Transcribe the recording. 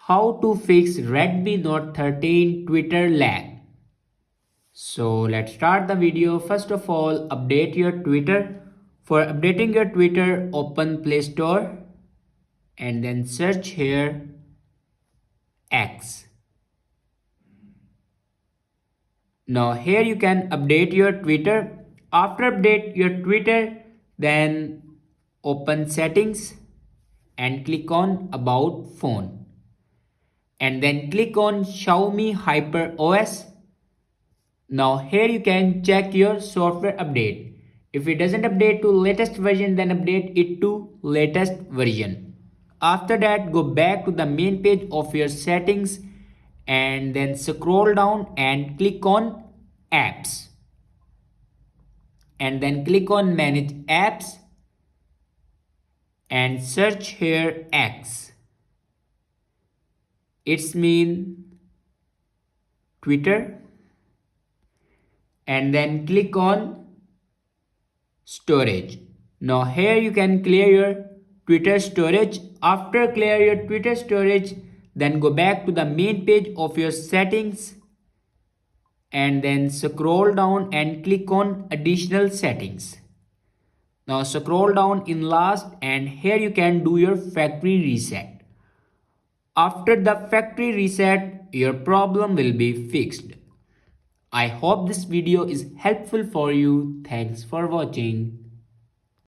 How to fix Redmi Note 13 Twitter lag. So let's start the video. First of all, update your Twitter. For updating your Twitter, open Play Store and then search here X. Now here you can update your Twitter. After update your Twitter, then open settings and click on about phone. And then click on Xiaomi Hyper OS. Now here you can check your software update. If it doesn't update to latest version, then update it to latest version. After that, go back to the main page of your settings and then scroll down and click on apps. And then click on manage apps and search here X. It's mean Twitter. And then click on storage. Now here you can clear your Twitter storage. After clear your Twitter storage, then go back to the main page of your settings and then scroll down and click on additional settings. Now scroll down in last and here you can do your factory reset. After the factory reset, your problem will be fixed. I hope this video is helpful for you. Thanks for watching.